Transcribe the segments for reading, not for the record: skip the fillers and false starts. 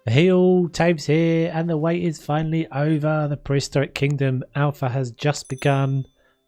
Hey all, Tabes here, and the wait is finally over. The Prehistoric Kingdom Alpha has just begun.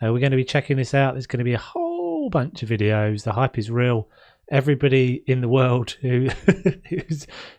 We're going to be checking this out. There's going to be a whole bunch of videos. The hype is real. Everybody in the world who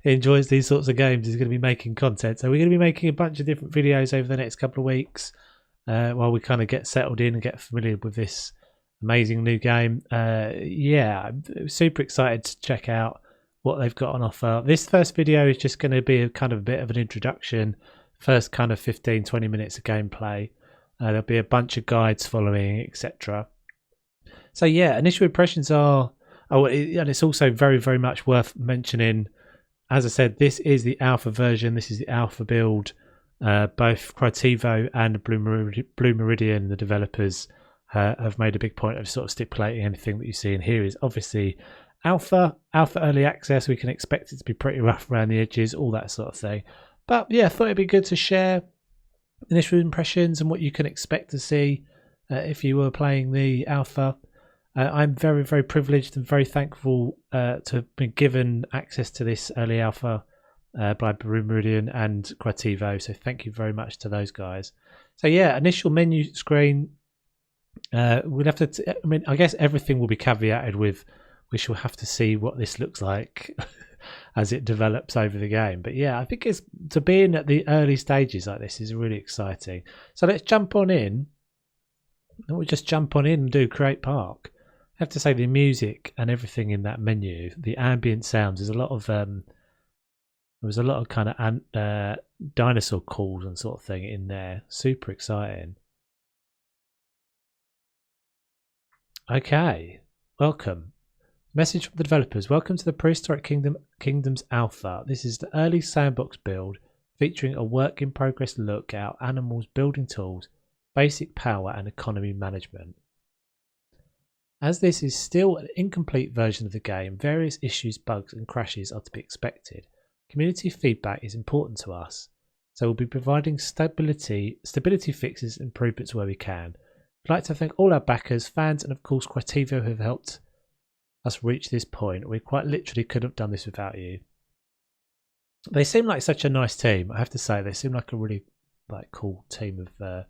enjoys these sorts of games is going to be making content. So we're going to be making a bunch of different videos over the next couple of weeks while we kind of get settled in and get familiar with this amazing new game. Yeah, I'm super excited to check out what they've got on offer. This first video is just going to be a kind of a bit of an introduction, first kind of 15-20 minutes of gameplay. There'll be a bunch of guides following, etc. So yeah, initial impressions are, and it's also very much worth mentioning, as I said, this is the alpha version, this is the alpha build. Both Creativo and Blue Meridian, the developers, have made a big point of sort of stipulating anything that you see in here is obviously alpha early access. We can expect it to be pretty rough around the edges, all that sort of thing. But yeah, I thought it'd be good to share initial impressions and what you can expect to see if you were playing the alpha. I'm very privileged and very thankful to have been given access to this early alpha by Blue Meridian and Creativo, so thank you very much to those guys. So yeah, initial menu screen. We'll have to I mean, I guess everything will be caveated with we shall have to see what this looks like as it develops over the game. But yeah, I think it's to be in at the early stages like this is really exciting. So let's jump on in. And we'll just jump on in and do Create Park. I have to say the music and everything in that menu, the ambient sounds, there's a lot of there was a lot of kind of dinosaur calls and sort of thing in there. Super exciting. Okay, welcome. Message from the developers. Welcome to the Prehistoric Kingdom's Alpha. This is the early sandbox build featuring a work in progress look at animals, building tools, basic power and economy management. As this is still an incomplete version of the game, various issues, bugs and crashes are to be expected. Community feedback is important to us, so we'll be providing stability fixes and improvements where we can. I'd like to thank all our backers, fans and of course Creativo who have helped us reach this point. We quite literally couldn't have done this without you. They seem like such a nice team, I have to say. They seem like a really cool team of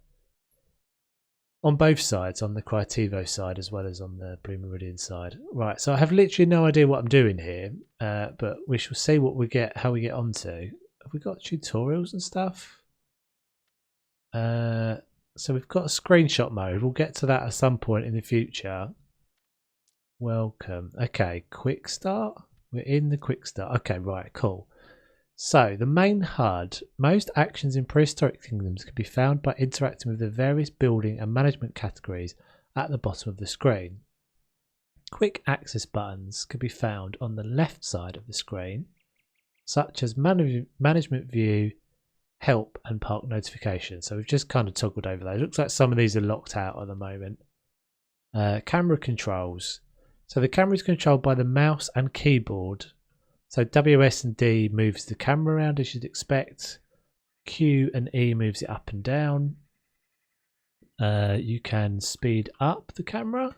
on both sides, on the Creativo side as well as on the Blue Meridian side. Right, so I have literally no idea what I'm doing here, but we shall see what we get, how we get onto. Have we got tutorials and stuff? So we've got a screenshot mode. We'll get to that at some point in the future. Welcome. Okay, quick start. We're in the quick start. Okay, right, cool. So the main HUD. Most actions in Prehistoric Kingdoms can be found by interacting with the various building and management categories at the bottom of the screen. Quick access buttons can be found on the left side of the screen, such as management view, help and park notifications. So we've just kind of toggled over those. Looks like some of these are locked out at the moment. Camera controls. So the camera is controlled by the mouse and keyboard. So WS and D moves the camera around as you'd expect. Q and E moves it up and down. You can speed up the camera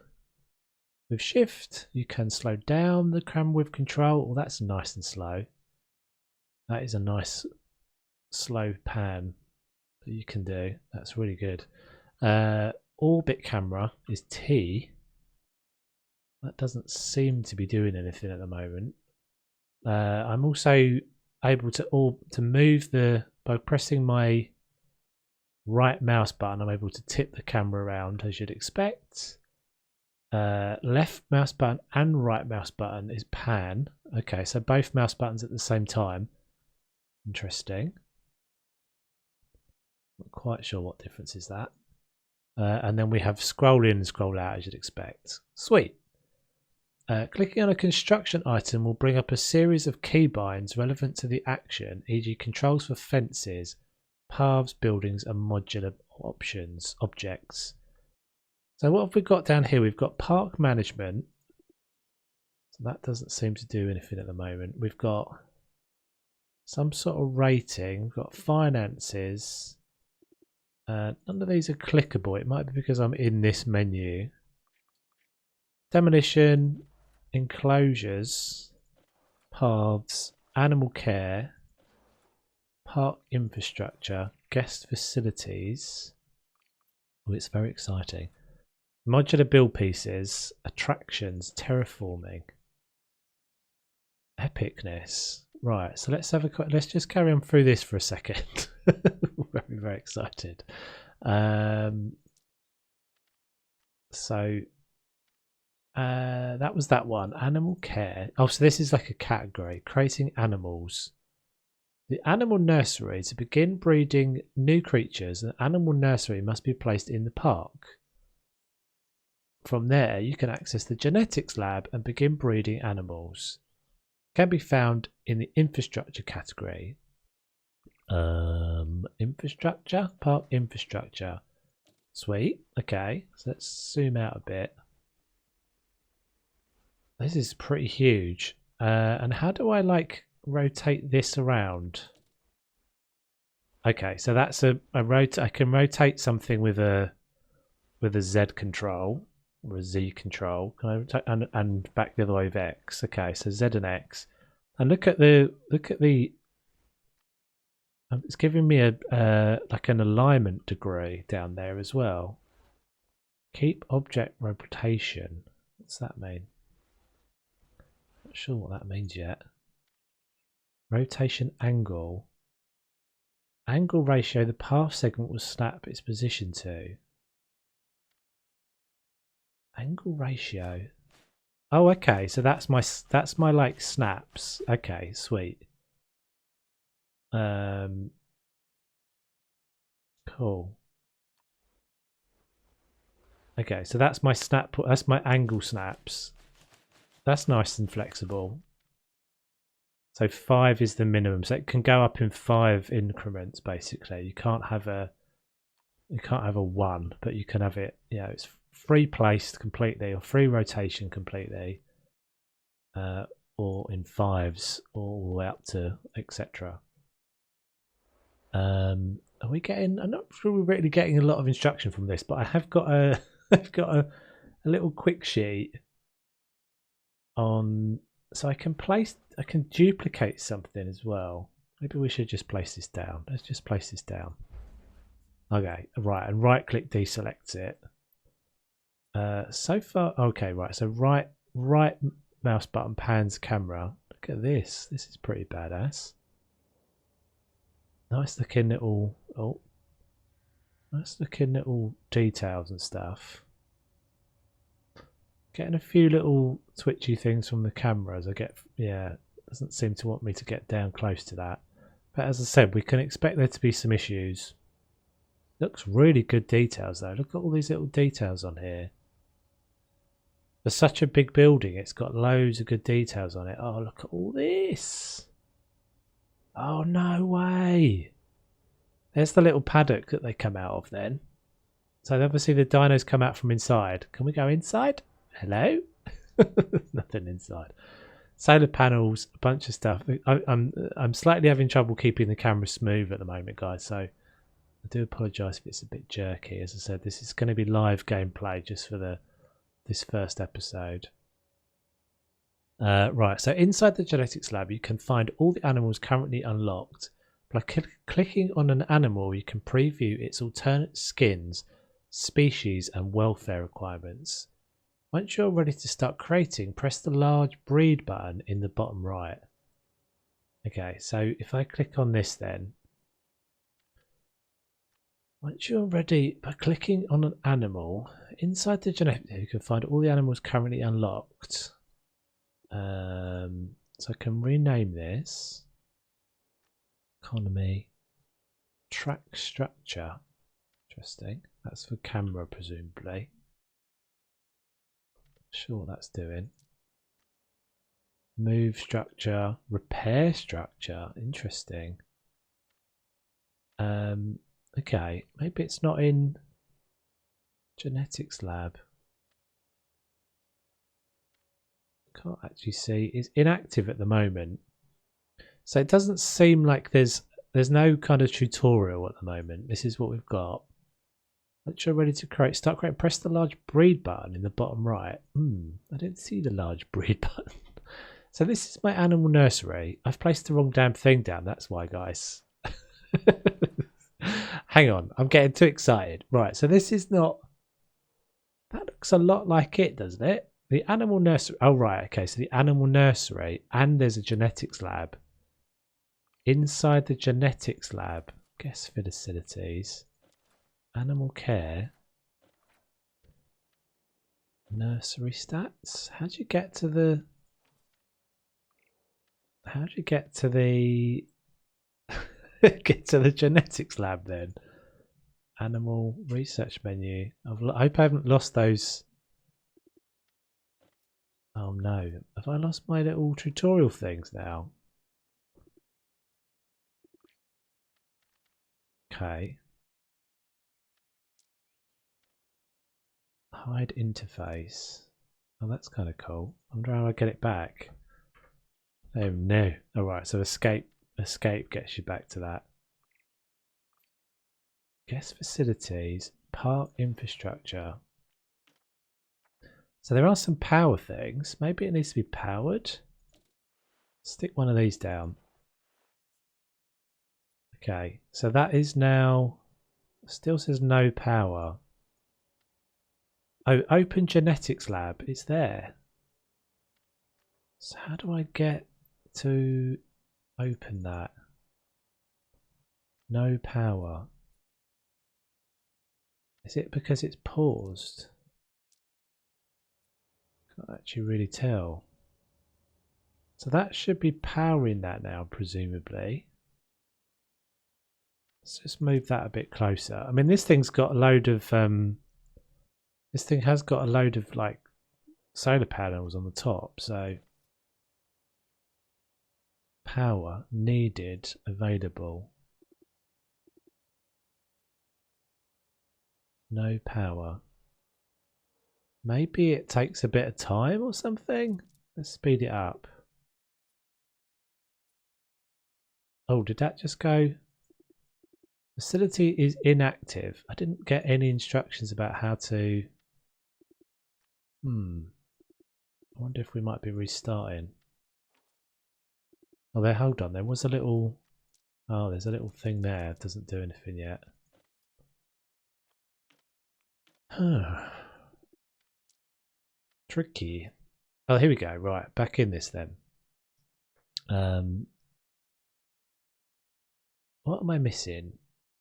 with shift. You can slow down the camera with control. Oh, that's nice and slow. That is a nice slow pan that you can do. That's really good. Orbit camera is T. That doesn't seem to be doing anything at the moment. I'm also able to move by pressing my right mouse button. I'm able to tip the camera around as you'd expect. Left mouse button and right mouse button is pan. Okay, so both mouse buttons at the same time. Interesting. Not quite sure what difference is that. And then we have scroll in and scroll out as you'd expect. Sweet. Clicking on a construction item will bring up a series of keybinds relevant to the action, e.g. controls for fences, paths, buildings and modular objects. So what have we got down here? We've got park management. So that doesn't seem to do anything at the moment. We've got some sort of rating. We've got finances. None of these are clickable. It might be because I'm in this menu. Demolition, enclosures, paths, animal care, park infrastructure, guest facilities. Oh, it's very exciting. Modular build pieces, attractions, terraforming, epicness. Right, so let's have a quick. Let's just carry on through this for a second. Very, very excited. So that was that one. Animal care. Oh, so this is like a category. Creating animals. The animal nursery. To begin breeding new creatures, an animal nursery must be placed in the park. From there, you can access the genetics lab and begin breeding animals. Can be found in the infrastructure category. Infrastructure? Park infrastructure. Sweet. Okay, so let's zoom out a bit. This is pretty huge. And how do I like rotate this around? Okay, so that's a I can rotate something with a Z control or a Z control. Can I rotate and back the other way with X? Okay, so Z and X. And look at the it's giving me a like an alignment degree down there as well. Keep object rotation. What's that mean? Not sure what that means yet. Rotation angle. Angle ratio, the path segment will snap its position to. Angle ratio. Oh, okay. So that's my like snaps. Okay, sweet. Cool. Okay, so that's my snap. That's my angle snaps. That's nice and flexible. So 5 is the minimum. So it can go up in 5 increments. Basically, you can't have a 1, but you can have it. You know, it's free placed completely or free rotation completely, or in 5s all the way up to etc. Are we getting? I'm not sure we're really getting a lot of instruction from this, but I have got a I've got a little quick sheet on, so I can duplicate something as well. Maybe we should just place this down. Let's just place this down. Okay, right, and right click deselects it. So far, okay, right. So right mouse button pans camera. Look at this. This is pretty badass. Nice looking little nice looking little details and stuff. Getting a few little twitchy things from the camera as I get, yeah, doesn't seem to want me to get down close to that. But as I said, we can expect there to be some issues. Looks really good details though. Look at all these little details on here. For such a big building, it's got loads of good details on it. Oh, look at all this. Oh, no way. There's the little paddock that they come out of then. So obviously the dinos come out from inside. Can we go inside? Hello? Nothing inside. Solar panels, a bunch of stuff. I'm slightly having trouble keeping the camera smooth at the moment, guys. So I do apologise if it's a bit jerky. As I said, this is going to be live gameplay just for this first episode. Right, so inside the genetics lab, you can find all the animals currently unlocked. By clicking on an animal, you can preview its alternate skins, species, and welfare requirements. Once you're ready to start creating, press the large breed button in the bottom right. Okay, so if I click on this then, once you're ready, by clicking on an animal, inside the genetics, you can find all the animals currently unlocked. So I can rename this. Economy. Track structure. Interesting. That's for camera, presumably. Sure what that's doing. Move structure. Repair structure. Interesting. Okay. Maybe it's not in genetics lab. Can't actually see. It's inactive at the moment, so it doesn't seem like there's no kind of tutorial at the moment. This is what we've got. Once you're ready to start creating, press the large breed button in the bottom right. I didn't see the large breed button. So this is my animal nursery. I've placed the wrong damn thing down, that's why, guys. Hang on, I'm getting too excited. Right, so this is not... That looks a lot like it, doesn't it? The animal nursery... Oh, right, okay, so the animal nursery, and there's a genetics lab. Inside the genetics lab, guest facilities, animal care, nursery stats. How do you get to the... How do you get to the... get to the genetics lab then? Animal research menu. I hope I haven't lost those. Oh no, have I lost my little tutorial things now? Okay. Hide interface. Oh, that's kind of cool. I wonder how I get it back. Oh no. Alright, so escape gets you back to that. Guest facilities, park infrastructure. So there are some power things. Maybe it needs to be powered. Stick one of these down. Okay, so that is now... Still says no power. Oh, open genetics lab. It's there. So how do I get to open that? No power. Is it because it's paused? Can't actually really tell. So that should be powering that now, presumably. Let's just move that a bit closer. I mean, this thing's got a load of... this thing has got a load of, like, solar panels on the top, so... Power needed, available. No power. Maybe it takes a bit of time or something? Let's speed it up. Oh, did that just go? Facility is inactive. I didn't get any instructions about how to... I wonder if we might be restarting. Oh, there, hold on. There was a little... Oh, there's a little thing there. It doesn't do anything yet. Tricky. Oh, here we go. Right, back in this then. What am I missing?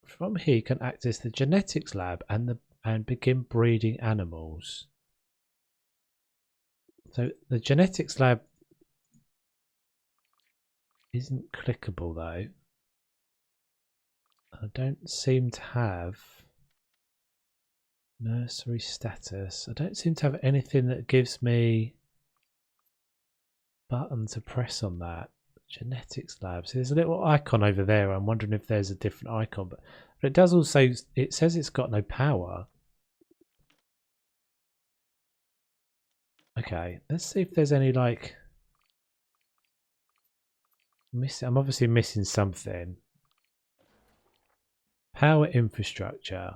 From here, you can access the genetics lab and begin breeding animals. So the genetics lab isn't clickable though. I don't seem to have nursery status. I don't seem to have anything that gives me button to press on that. Genetics labs. There's a little icon over there. I'm wondering if there's a different icon, but it does also, it says it's got no power. Okay, let's see if there's any like I'm obviously missing something. Power infrastructure.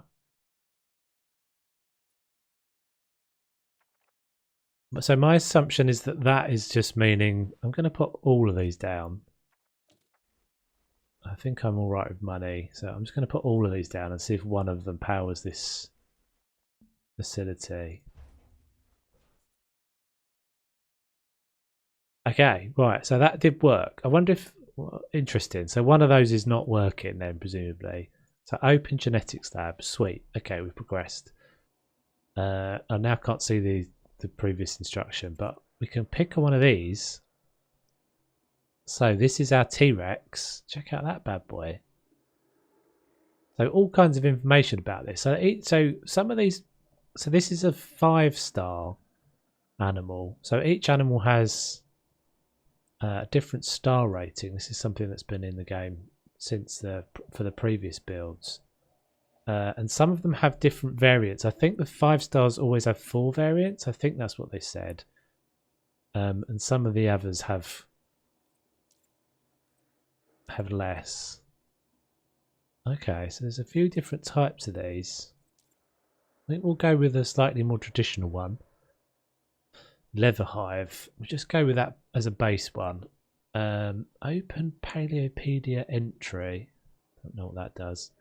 So my assumption is that that is just meaning I'm going to put all of these down. I think I'm all right with money, so I'm just going to put all of these down and see if one of them powers this facility. Okay, right, so that did work. I wonder if... Well, interesting. So one of those is not working then, presumably. So open genetics lab. Sweet. Okay, we've progressed. I now can't see the previous instruction, but we can pick one of these. So this is our T-Rex. Check out that bad boy. So all kinds of information about this. So some of these... So this is a 5-star animal. So each animal has... a different star rating. This is something that's been in the game since for the previous builds, and some of them have different variants. I think the 5 stars always have 4 variants. I think that's what they said, and some of the others have less. Okay, so there's a few different types of these. I think we'll go with a slightly more traditional one. Leather hive. We'll just go with that as a base one. Open Paleopedia entry. Don't know what that does.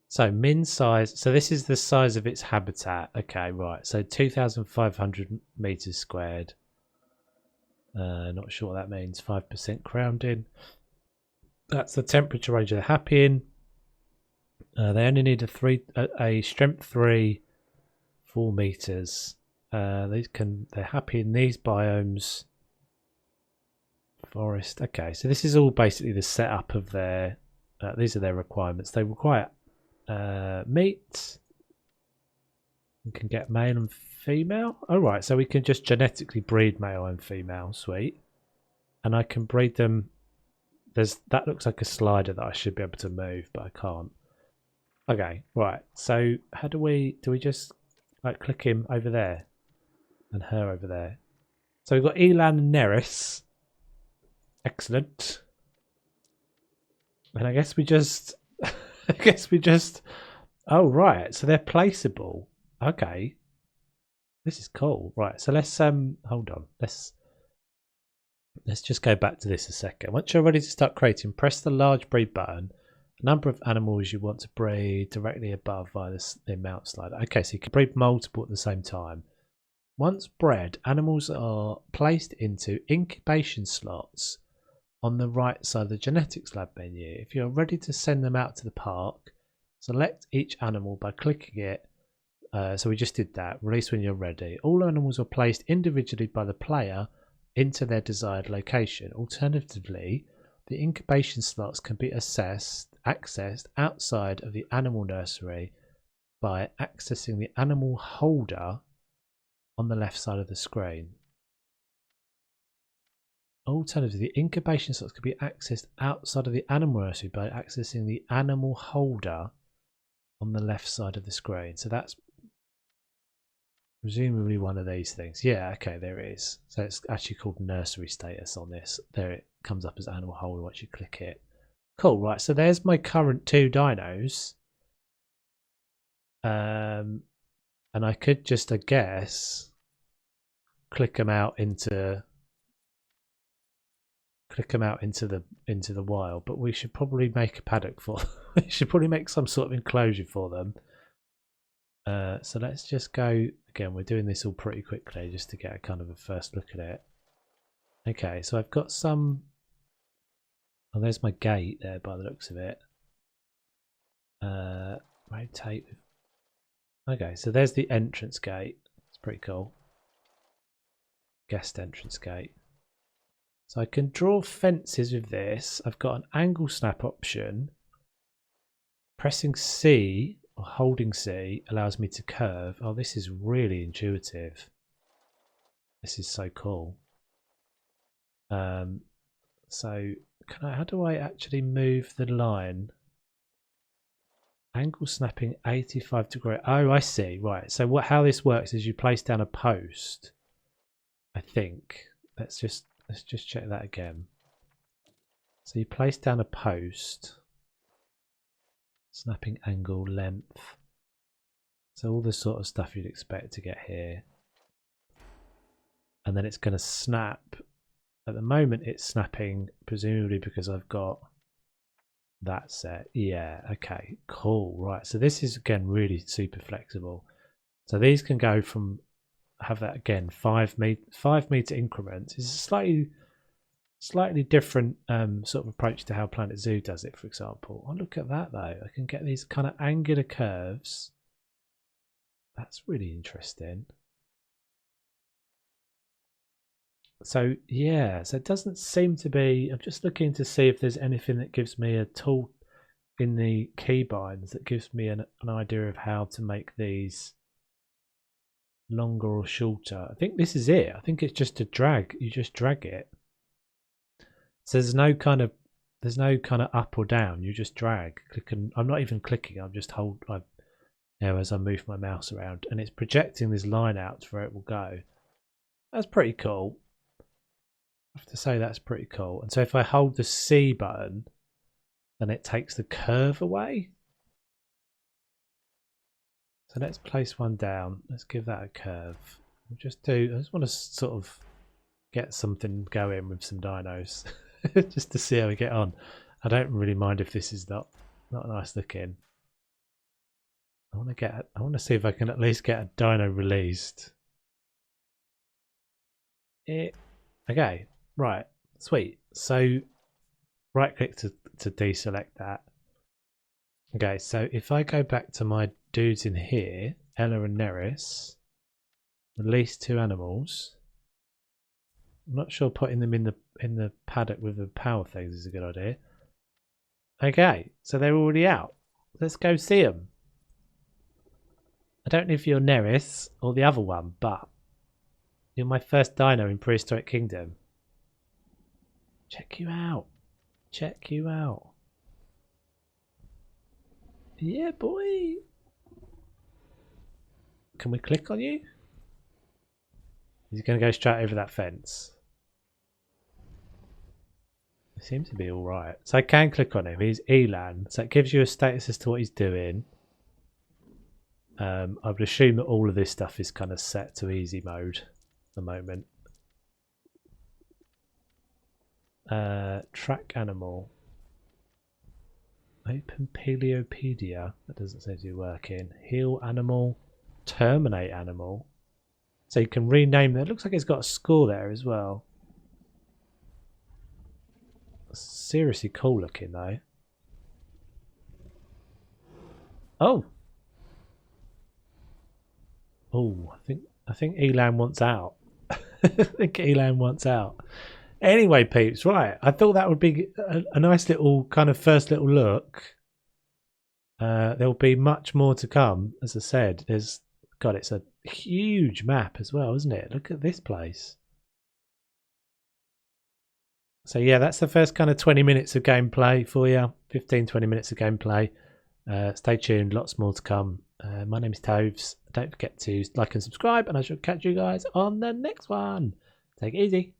So min size. So this is the size of its habitat. Okay, right. So 2,500 meters squared. Not sure what that means. 5% crowding. That's the temperature range they're happy in. They only need a strength 3, 4 meters. They're happy in these biomes. Forest. Okay, so this is all basically the setup of their. These are their requirements. They require meat. We can get male and female. Oh right, so we can just genetically breed male and female. Sweet. And I can breed them. That looks like a slider that I should be able to move, but I can't. Okay, right. So how do we just like click him over there and her over there? So we've got Elan and Neris. Excellent. And I guess we just oh right, so they're placeable. Okay. This is cool. Right, so let's hold on. Let's just go back to this a second. Once you're ready to start creating, press the large breed button. The number of animals you want to breed directly above via the amount slider. Okay, so you can breed multiple at the same time. Once bred, animals are placed into incubation slots on the right side of the genetics lab menu. If you're ready to send them out to the park, select each animal by clicking it. So we just did that. Release when you're ready. All animals are placed individually by the player into their desired location. Alternatively, the incubation slots can be accessed outside of the animal nursery by accessing the animal holder on the left side of the screen. Alternatively, the incubation slots can be accessed outside of the animal nursery by accessing the animal holder on the left side of the screen. So that's presumably one of these things. Yeah, okay, there it is. So it's actually called nursery status on this. There it comes up as animal holder once you click it. Cool, right, so there's my current 2 dinos. And I could just, I guess, click them out into the wild, but we should probably make a paddock for them. We should probably make some sort of enclosure for them. So let's just go again. We're doing this all pretty quickly just to get a kind of a first look at it. Okay, so I've got some. Oh, there's my gate there by the looks of it. Rotate. Okay, so there's the entrance gate. It's pretty cool. Guest entrance gate. So I can draw fences with this. I've got an angle snap option. Pressing C or holding C allows me to curve. Oh, this is really intuitive. This is so cool. So how do I actually move the line? Angle snapping 85 degree. Oh, I see. Right. So how this works is you place down a post. I think. Let's just check that again. So you place down a post. Snapping angle, length. So all the sort of stuff you'd expect to get here. And then it's going to snap. At the moment it's snapping presumably because I've got that set. Yeah, okay, cool. Right, so this is again really super flexible. So these can go from, have that again, 5 meter increments. It's a slightly different sort of approach to how Planet Zoo does it, for example. Oh, look at that though. I can get these kind of angular curves. That's really interesting. So yeah, so it doesn't seem to be. I'm just looking to see if there's anything that gives me a tool in the keybinds that gives me an idea of how to make these longer or shorter. I think this is it. I think it's just a drag. You just drag it. So there's no kind of up or down. You just drag. Click and I'm not even clicking. I'm just as I move my mouse around, and it's projecting this line out to where it will go. That's pretty cool. I have to say that's pretty cool. And so if I hold the C button, then it takes the curve away. So let's place one down. Let's give that a curve. I just want to sort of get something going with some dinos just to see how we get on. I don't really mind if this is not Not nice looking. I want to see if I can at least get a dino released. Okay, right, sweet. So right click to deselect that. Okay, so if I go back to my dudes in here, Ella and Neris, release 2 animals. I'm not sure putting them in the paddock with the power things is a good idea. Okay, so they're already out. Let's go see them. I don't know if you're Neris or the other one, but you're my first dino in Prehistoric Kingdom. Check you out. Check you out. Yeah, boy. Can we click on you? He's going to go straight over that fence. He seems to be alright. So I can click on him. He's Elan. So it gives you a status as to what he's doing. I would assume that all of this stuff is kind of set to easy mode at the moment. Track animal. Open Paleopedia. That doesn't seem to be working. Heal animal. Terminate animal. So you can rename that. It looks like it's got a score there as well. Seriously cool looking though. Oh. Oh, I think Elan wants out. I think Elan wants out. Anyway, peeps, right. I thought that would be a nice little kind of first little look. There'll be much more to come. As I said, it's a huge map as well, isn't it? Look at this place. So yeah, that's the first kind of 20 minutes of gameplay for you. 15-20 minutes of gameplay. Stay tuned, lots more to come. My name is Toves. Don't forget to like and subscribe, and I shall catch you guys on the next one. Take it easy.